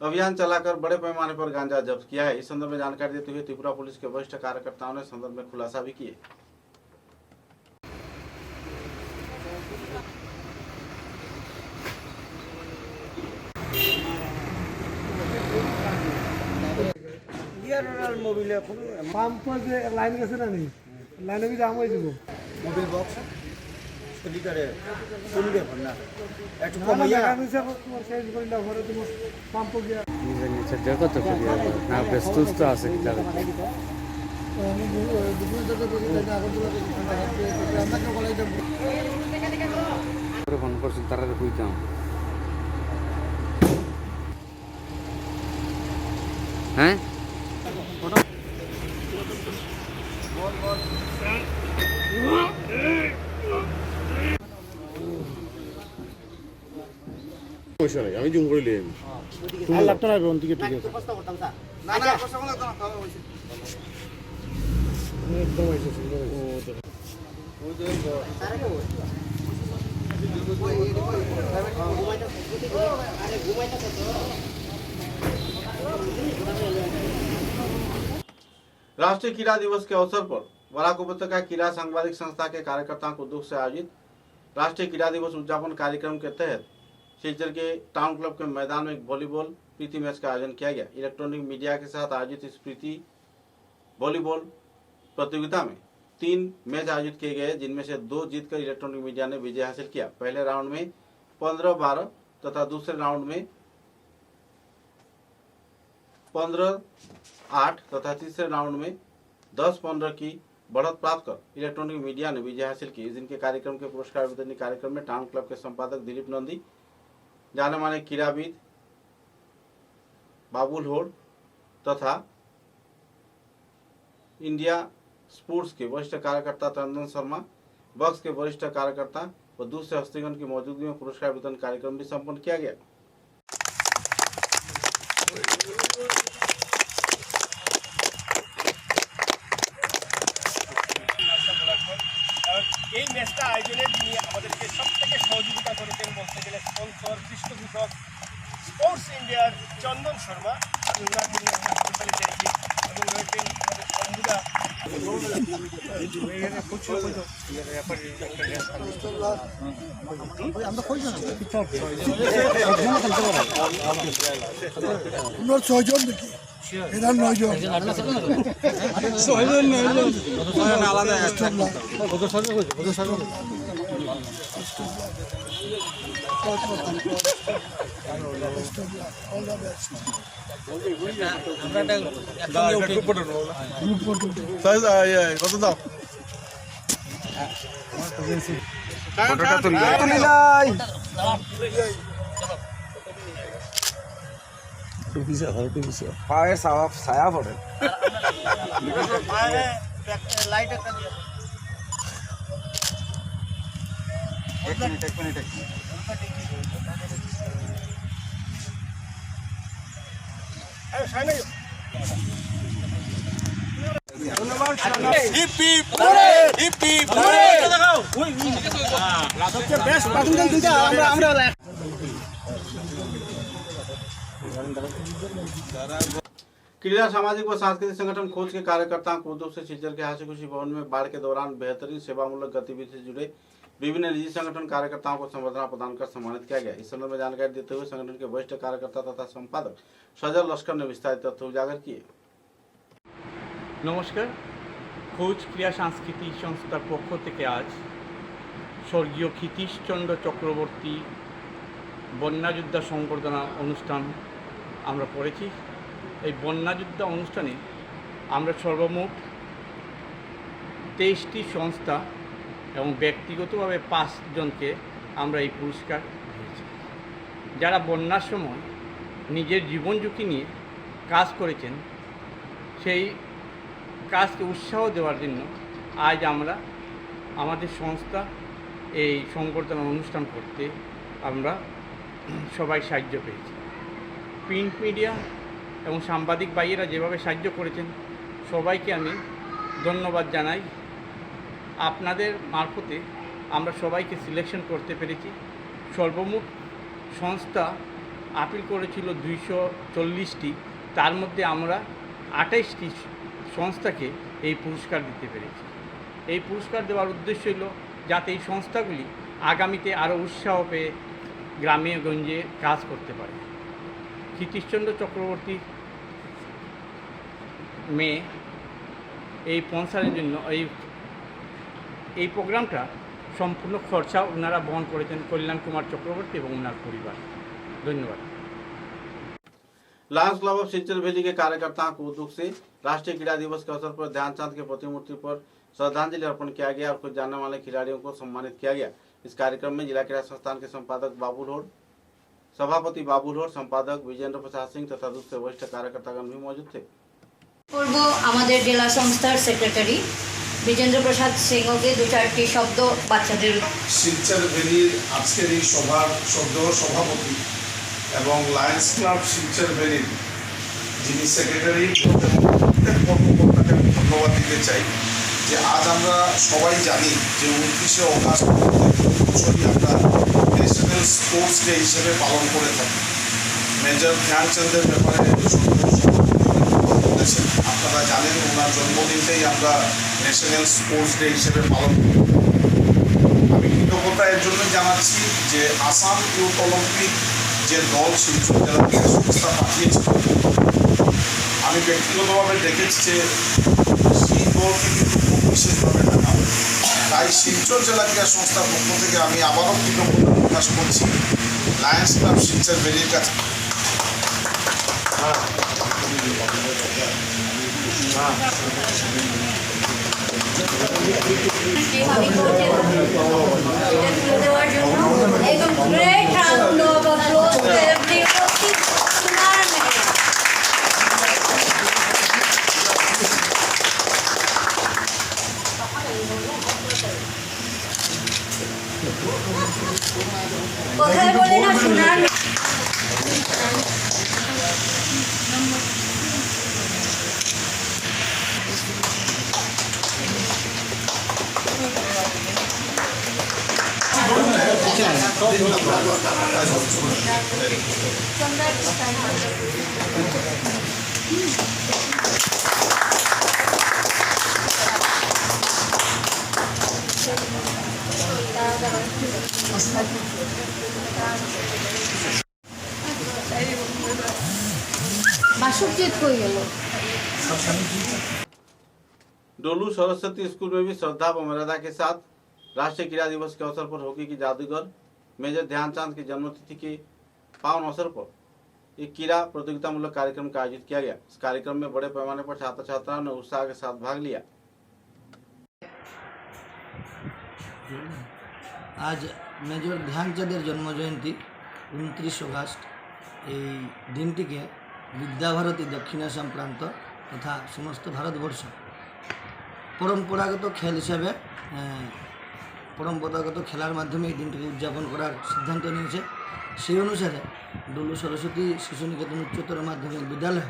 अभियान चलाकर बड़े पैमाने पर गांजा जब्त किया है। इस संदर्भ में जानकारी देते हुए त्रिपुरा पुलिस के वरिष्ठ कार्यकर्ताओं ने संदर्भ में खुलासा भी किए।
মোবিলে পাম্প যে লাইন গেছে না নি লাইনে কি জাম হয়ে যাব
মোবিল বক্স লিটারে শুনবে না একটু
কমাইয়া আমি সব তোমার চেঞ্জ করিলা ঘরে তুমি পাম্প গিয়া
নিজে নিচে দেখো তো করিয়া না ব্যস্ত আছে কিটা
আমি দুপুর থেকে বলি না আগরতলা আমরা কেন কলাই দেব
ফোন করছেন তারা কইতাম হ্যাঁ
আমি জুম করে নিলাম আর লাগতো না কোন দিকে ঠিক আছে
না না কষ্ট লাগতো না খাওয়া হইছে
একদম হইছে ও যে সারা কে
राष्ट्रीय क्रीड़ा दिवस के अवसर पर बराक उपत्यका क्रीड़ा सांबादिक संस्था के कार्यकर्ताओं को दुख से आयोजित राष्ट्रीय क्रीड़ा दिवस उद्यापन कार्यक्रम के तहत सिलचर के टाउन क्लब के मैदान में एक वॉलीबॉल प्रीति मैच का आयोजन किया गया। इलेक्ट्रॉनिक मीडिया के साथ आयोजित इस प्रीति वॉलीबॉल प्रतियोगिता में 3 मैच आयोजित किए गए, जिनमें से 2 जीतकर इलेक्ट्रॉनिक मीडिया ने विजय हासिल किया। पहले राउंड में 15-12 तथा दूसरे राउंड में 15-8 तथा तीसरे राउंड में 10-15 की बढ़त प्राप्त कर इलेक्ट्रॉनिक मीडिया ने विजय हासिल की। इस दिन के कार्यक्रम के पुरस्कार वितरण कार्यक्रम में टाउन क्लब के संपादक दिलीप नंदी, जाने माने क्रीड़ाविद बाबुल होड़ तथा इंडिया स्पोर्ट्स के वरिष्ठ कार्यकर्ता चंदन शर्मा, बक्स के वरिष्ठ कार्यकर्ता व दूसरे हस्तीगण की मौजूदगी में पुरस्कार वितरण कार्यक्रम भी संपन्न किया गया।
এই ম্যাচটা আয়োজনের যিনি আমাদেরকে সবথেকে সহযোগিতা করেছেন বলতে গেলে স্পন্সর পৃষ্ঠপোষক স্পোর্টস ইন্ডিয়ার চন্দন শর্মা, ওনার জন্য আমরা হাসপাতালে চাইছি। এবং রয়েছেন আমাদের বন্ধুরা
আমরা 6 জন দেখি এরা 9 জন
আলাদা
কত দাও
ফটোটা তুলি
নাই
পায়ে ছায়া পড়ে
লাইট একটা দিয়ে
এক মিনিট
क्रीड़ा सामाजिक व सांस्कृतिक संगठन खोज के कार्यकर्ताओं को उद्योग से सिलचर के हास्य खुशी भवन में बाढ़ के दौरान बेहतरीन सेवामूलक गतिविधि से जुड़े विभिन्न निजी संगठन कार्यकर्ताओं को संवर्धना प्रदान कर सम्मानित किया गया। इस संदर्भ में जानकारी देते हुए संगठन के वरिष्ठ कार्यकर्ता तथा संपादक सजल लश्कर ने विस्तारित तथ्य उजागर किए।
নমস্কার, খোঁজ ক্রিয়া সাংস্কৃতিক সংস্থার পক্ষ থেকে আজ স্বর্গীয় ক্ষিতীশচন্দ্র চক্রবর্তী বন্যাযোদ্ধা সংবর্ধনা অনুষ্ঠান আমরা করেছি। এই বন্যাযোদ্ধা অনুষ্ঠানে আমরা সর্বমোট 23টি সংস্থা এবং ব্যক্তিগতভাবে 5 জনকে আমরা এই পুরস্কার দিয়েছি, যারা বন্যার সময় নিজের জীবন ঝুঁকি নিয়ে কাজ করেছেন। সেই কাজকে উৎসাহ দেওয়ার জন্য আজ আমরা আমাদের সংস্থা এই সংবর্ধনা অনুষ্ঠান করতে আমরা সবাই সাহায্য পেয়েছি। প্রিন্ট মিডিয়া এবং সাংবাদিক ভাইয়েরা যেভাবে সাহায্য করেছেন সবাইকে আমি ধন্যবাদ জানাই। আপনাদের মারফতে আমরা সবাইকে সিলেকশন করতে পেরেছি। সর্বমোট সংস্থা আপিল করেছিল 240টি, তার মধ্যে আমরা 28টি সংস্থাকে এই পুরস্কার দিতে পেরেছি। এই পুরস্কার দেওয়ার উদ্দেশ্য হলো যাতে এই সংস্থাগুলি আগামীতে আরও উৎসাহ পেয়ে গ্রামে গঞ্জে কাজ করতে পারে। ক্ষিতীশচন্দ্র চক্রবর্তী মেয়ে এই স্পন্সরের জন্য এই প্রোগ্রামটা সম্পূর্ণ খরচা ওনারা বহন করেছেন কল্যাণ কুমার চক্রবর্তী এবং ওনার পরিবার। ধন্যবাদ।
Lions club of Silchar valley के कार्यकर्ताओं को उद्योग से राष्ट्रीय क्रीड़ा दिवस के अवसर पर ध्यानचंद के प्रतिमूर्ति पर श्रद्धांजलि अर्पण किया गया और कुछ जानने वाले खिलाड़ियों को सम्मानित किया गया। इस कार्यक्रम में जिला क्रीड़ा संस्थान के संपादक बाबू लोड, सभापति बाबू लोड, संपादक विजेंद्र प्रसाद सिंह तथा दूसरे वरिष्ठ कार्यकर्तागण भी मौजूद थे।
করব আমাদের জেলা সংস্থার সেক্রেটারি বিজেন্দ্র প্রসাদ সিংহকে 2-4টি শব্দ বাচ্চাদের।
শিলচর ভ্যালির আজকের এই সভার সভাপতি এবং লায়ন্স ক্লাব শিলচর ভ্যালির যিনি সেক্রেটারি প্রত্যেক কর্মকর্তাকে ধন্যবাদ দিতে চাই যে আজ আমরা সবাই জানি যে 29শে অগাস্ট বছরই আমরা ন্যাশনাল স্পোর্টস ডে হিসেবে পালন করে থাকি। মেজর ধ্যানচন্দের ব্যাপারে আপনারা জানেন ওনার জন্মদিনটাই আমরা ন্যাশনাল স্পোর্টস ডে হিসেবে পালন করি। আমি কৃতজ্ঞতা এর জন্য জানাচ্ছি যে আসাম ইউথ অলিম্পিক যে দল শিলচর জেলা ক্রীড়া সংস্থা পাঠিয়েছিল, আমি ব্যক্তিগতভাবে দেখেছি যে সেই দলকে কিন্তু খুব বিশেষভাবে ডাকা হয়। তাই শিলচর জেলা ক্রীড়া সংস্থার পক্ষ থেকে আমি আবারও কৃতজ্ঞতা প্রকাশ করছি লায়ন্স ক্লাব শিলচর ভ্যালির কাছে।
দেওয়ার জন্য একদম great round of applause to everybody. কোথায় বলে না সোনার
Thank you.
বাসুকজিৎ কই গেল?
डोलू सरस्वती स्कूल में भी श्रद्धा व मर्यादा के साथ राष्ट्रीय क्रीड़ा दिवस के अवसर पर हॉकी की जादूगर मेजर ध्यानचंद की जन्मतिथि के पावन अवसर पर एक क्रीड़ा प्रतियोगिता मूलक कार्यक्रम का आयोजित किया गया। इस कार्यक्रम में बड़े पैमाने पर छात्र छात्राओं ने उत्साह के साथ भाग लिया।
आज मेजर ध्यानचंदेर जन्म जयंती 29 अगस्त এই দিনটিকে বিদ্যাভারতী দক্ষিণ আসাম প্রান্ত তথা সমস্ত ভারতবর্ষ পরম্পরাগত খেল হিসাবে পরম্পরাগত খেলার মাধ্যমে এই দিনটিকে উদযাপন করার সিদ্ধান্ত নিয়েছে। সেই অনুসারে ডলু সরস্বতী শিশু নিকেতন উচ্চতর মাধ্যমিক বিদ্যালয়ে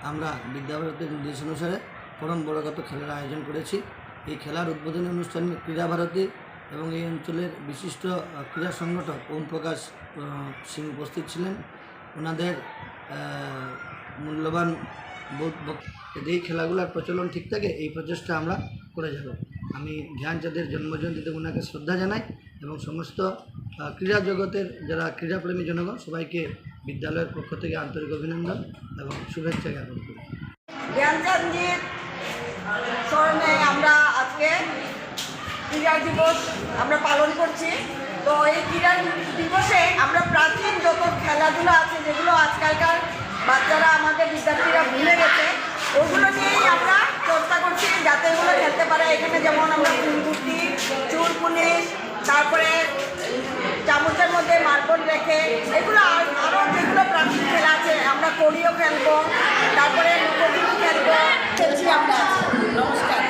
আমরা বিদ্যাভারতীর নির্দেশ অনুসারে পরম্পরাগত খেলার আয়োজন করেছি। এই খেলার উদ্বোধনী অনুষ্ঠানে ক্রীড়া ভারতী এবং এই অঞ্চলের বিশিষ্ট ক্রীড়া সংগঠক ওম প্রকাশ সিং উপস্থিত ছিলেন। ওনাদের মূল্যবান এই খেলাগুলোর প্রচলন ঠিক থাকে এই প্রচেষ্টা আমরা করে যাব। আমি ধ্যানচাঁদের জন্মজয়ন্তীতে ওনাকে শ্রদ্ধা জানাই এবং সমস্ত ক্রীড়া জগতের যারা ক্রীড়াপ্রেমী জনগণ সবাইকে বিদ্যালয়ের পক্ষ থেকে আন্তরিক অভিনন্দন এবং শুভেচ্ছা জ্ঞাপন করি।
ধ্যানচাঁদজির স্মরণে আমরা আজকে ক্রীড়া দিবস আমরা পালন করছি। তো এই ক্রীড়া দিবসে আমরা প্রাচীন যত খেলাধুলা আছে যেগুলো আজকালকার বাচ্চারা আমাদের বিদ্যার্থীরা ভুলে গেছে ওগুলো নিয়েই আমরা চর্চা করছি যাতে এগুলো খেলতে পারে। এখানে যেমন আমরা ফুলগুটি, চুর পুলিশ, তারপরে চামচের মধ্যে মার্বল রেখে এগুলো আরও যেগুলো প্রাচীন খেলা আছে আমরা কড়িও খেলবো, তারপরে কবিও খেলবো, খেলছি আমরা। নমস্কার।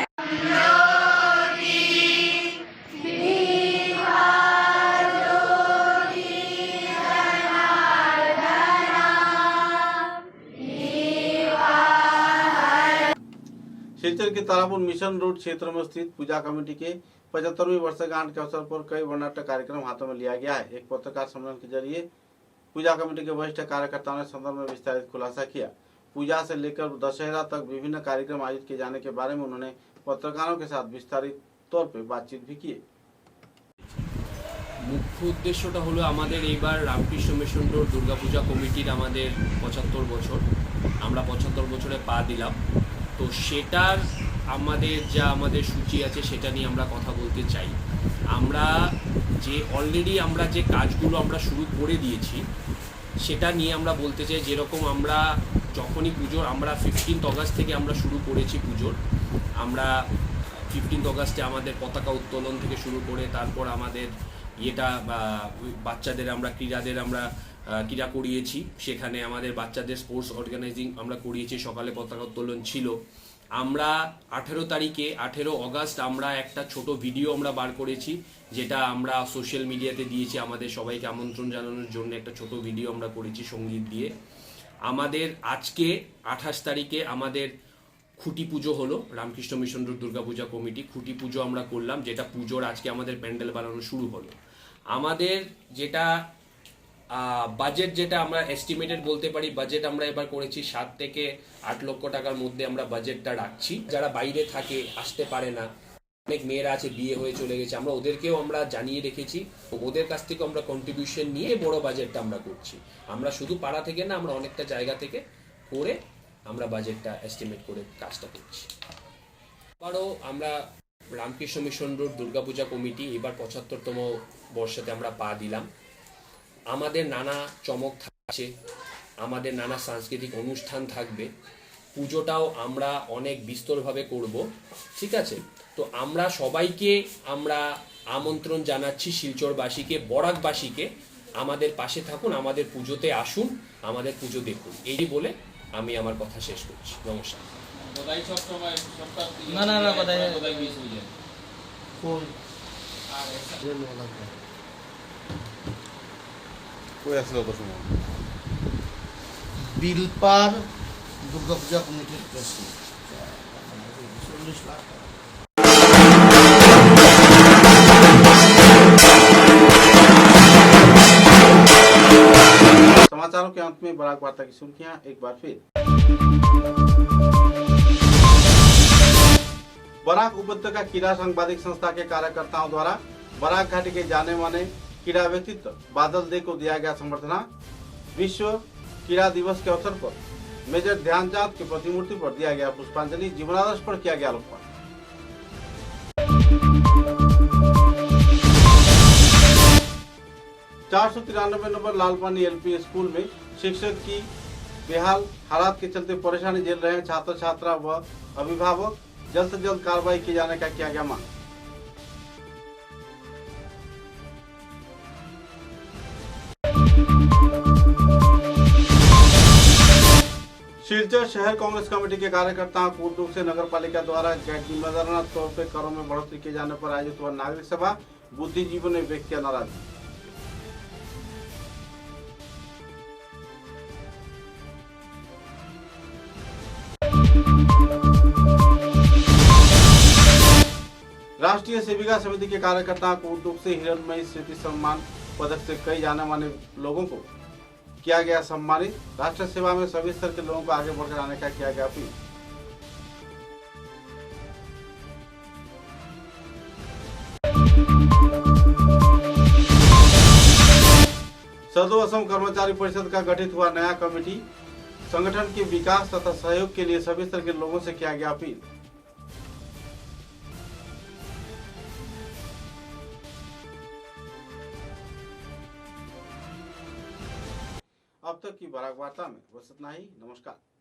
सिलचर के तारापुर मिशन रोड क्षेत्र में स्थित पूजा कमेटी के 75वीं वर्षगांठ के अवसर पर कई वर्णाढ्य कार्यक्रम हाथों में लिया गया है। एक पत्रकार सम्मेलन के जरिए पूजा कमेटी के वरिष्ठ कार्यकर्ताओं ने संदर्भ में विस्तारित खुलासा किया। पूजा से लेकर दशहरा तक विभिन्न कार्यक्रम आयोजित किए जाने के बारे में उन्होंने पत्रकारों के साथ विस्तारित तौर पर बातचीत भी की।
মুখ্য উদ্দেশ্যটা হলো আমাদের এইবার রামকৃষ্ণ মিশন রোড দুর্গাপূজা কমিটির আমাদের 75 বছর, আমরা 75 বছরে পা দিলাম। তো সেটার আমাদের সূচি আছে সেটা নিয়ে আমরা কথা বলতে চাই। আমরা যে অলরেডি আমরা যে কাজগুলো আমরা শুরু করে দিয়েছি সেটা নিয়ে আমরা বলতে চাই। যেরকম আমরা যখনই পুজোর আমরা 15 অগস্ট থেকে আমরা শুরু করেছি পুজোর। আমরা 15 অগস্টে আমাদের পতাকা উত্তোলন থেকে শুরু করে তারপর আমাদের বাচ্চাদের আমরা ক্রীড়া করিয়েছি। সেখানে আমাদের বাচ্চাদের স্পোর্টস অর্গানাইজিং আমরা করিয়েছি, সকালে পতাকা উত্তোলন ছিল। আমরা 18 অগস্ট আমরা একটা ছোট ভিডিও আমরা বার করেছি যেটা আমরা সোশ্যাল মিডিয়াতে দিয়েছি। আমাদের সবাইকে আমন্ত্রণ জানানোর জন্য একটা ছোট ভিডিও আমরা করেছি সঙ্গীত দিয়ে। আমাদের আজকে 28 তারিখে আমাদের খুঁটি পুজো হলো, Ramakrishna mission road Durga Puja committee খুঁটি পুজো আমরা করলাম, যেটা পুজোর আজকে আমাদের প্যান্ডেল বানানো শুরু হলো। আমাদের যেটা বাজেট যেটা আমরা এস্টিমেটেড বলতে পারি, বাজেট আমরা এবার করেছি 7 থেকে 8 লক্ষ টাকার মধ্যে আমরা বাজেটটা রাখছি। যারা বাইরে থাকে আসতে পারে না, অনেক মেয়েরা আছে বিয়ে হয়ে চলে গেছে, আমরা ওদেরকেও আমরা জানিয়ে রেখেছি। ওদের কাছ থেকে আমরা কন্ট্রিবিউশন নিয়ে বড় বাজেটটা আমরা করছি। আমরা শুধু পাড়া থেকে না, আমরা অনেকটা জায়গা থেকে করে আমরা বাজেটটা এস্টিমেট করে কাজটা করছি। আবারও আমরা Ramakrishna mission road Durga Puja committee এবার 75তম বর্ষতে আমরা পা দিলাম। আমাদের নানা চমক থাকছে, আমাদের নানা সাংস্কৃতিক অনুষ্ঠান থাকবে। পুজোটাও আমরা অনেক বিস্তরভাবে করব, ঠিক আছে? তো আমরা সবাইকে আমরা আমন্ত্রণ জানাচ্ছি, শিলচরবাসীকে, বরাকবাসীকে আমাদের পাশে থাকুন, আমাদের পুজোতে আসুন, আমাদের পুজো দেখুন। এই বলে আমি আমার কথা শেষ করছি। নমস্কার।
বিলপার দুর্গাপূজা কমিটির প্রেসিডেন্ট।
समाचारों के अंत में बराक वार्ता की सुर्खियां एक बार फिर। बराक उपत्यका क्रीड़ा सांबादिक संस्था के कार्यकर्ताओं द्वारा बराक घाटी के जाने माने क्रीड़ा व्यक्तित्व बादल दे को दिया गया संबर्धना। विश्व क्रीड़ा दिवस के अवसर पर मेजर ध्यानचंद की प्रतिमूर्ति पर दिया गया पुष्पांजलि। जीवनादर्श पर किया गया लोकार्पण। 493 नंबर लालपानी एलपी स्कूल में शिक्षक की बेहाल हालात के चलते परेशानी झेल रहे हैं छात्र छात्रा व अभिभावक। जल्द से जल्द कार्रवाई किए जाने का किया गया मांग। सिलचर शहर कांग्रेस कमेटी के कार्यकर्ताओं को उद्योग से नगर पालिका द्वारा गैर जिम्मेदाराना तौर पर करों में बढ़ोतरी किए जाने पर आयोजित हुआ नागरिक सभा। बुद्धिजीवियों ने व्यक्त किया नाराजगी। राष्ट्रीय सेविका समिति के कार्यकर्ताओं को उद्योग से हिरणमयी स्मृति सम्मान पदक से कई जाने माने लोगों को किया गया सम्मानित। राष्ट्र सेवा में सभी स्तर के लोगों को आगे बढ़कर आने का किया गया अपील। सदो असम कर्मचारी परिषद का गठित हुआ नया कमेटी। संगठन के विकास तथा सहयोग के लिए सभी स्तर के लोगों से किया गया अपील। अब तक की बराक वार्ता में बस इतना ही। नमस्कार।